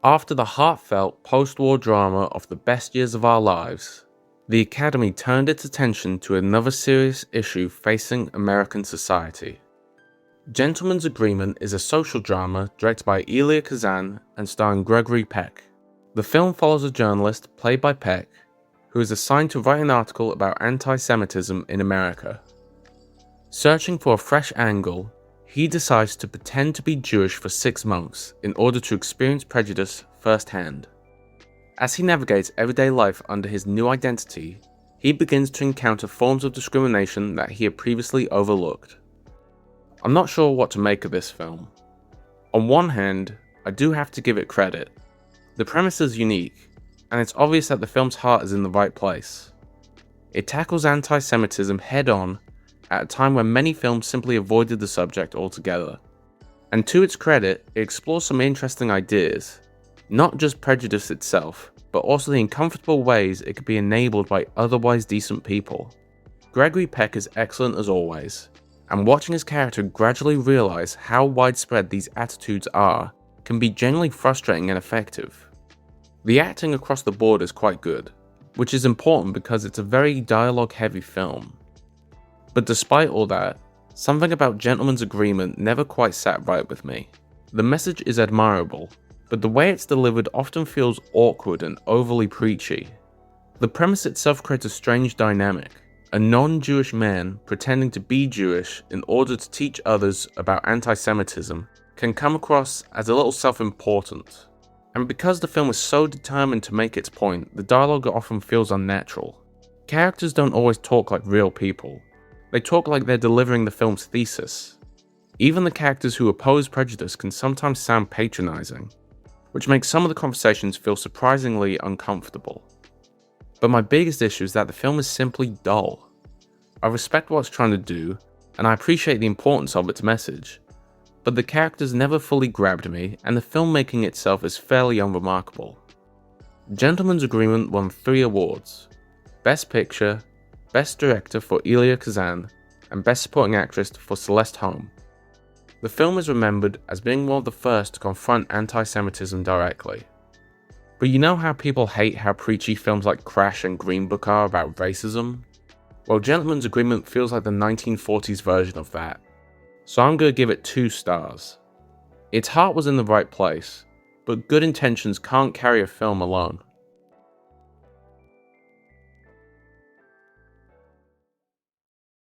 After the heartfelt post-war drama of The Best Years of Our Lives, the Academy turned its attention to another serious issue facing American society. Gentleman's Agreement is a social drama directed by Elia Kazan and starring Gregory Peck. The film follows a journalist, played by Peck, who is assigned to write an article about anti-Semitism in America. Searching for a fresh angle, he decides to pretend to be Jewish for 6 months in order to experience prejudice firsthand. As he navigates everyday life under his new identity, he begins to encounter forms of discrimination that he had previously overlooked. I'm not sure what to make of this film. On one hand, I do have to give it credit. The premise is unique, and it's obvious that the film's heart is in the right place. It tackles anti-Semitism head-on at a time when many films simply avoided the subject altogether. And to its credit, it explores some interesting ideas, not just prejudice itself, but also the uncomfortable ways it could be enabled by otherwise decent people. Gregory Peck is excellent as always, and watching his character gradually realize how widespread these attitudes are can be genuinely frustrating and effective. The acting across the board is quite good, which is important because it's a very dialogue-heavy film. But despite all that, something about Gentleman's Agreement never quite sat right with me. The message is admirable, but the way it's delivered often feels awkward and overly preachy. The premise itself creates a strange dynamic. A non-Jewish man pretending to be Jewish in order to teach others about anti-Semitism can come across as a little self-important. And because the film is so determined to make its point, the dialogue often feels unnatural. Characters don't always talk like real people. They talk like they're delivering the film's thesis. Even the characters who oppose prejudice can sometimes sound patronizing, which makes some of the conversations feel surprisingly uncomfortable. But my biggest issue is that the film is simply dull. I respect what it's trying to do, and I appreciate the importance of its message, but the characters never fully grabbed me, and the filmmaking itself is fairly unremarkable. Gentleman's Agreement won 3 awards: Best Picture, Best Director for Elia Kazan, and Best Supporting Actress for Celeste Holm. The film is remembered as being one of the first to confront anti-Semitism directly. But you know how people hate how preachy films like Crash and Green Book are about racism? Well, Gentleman's Agreement feels like the 1940s version of that. So I'm gonna give it 2 stars. Its heart was in the right place, but good intentions can't carry a film alone.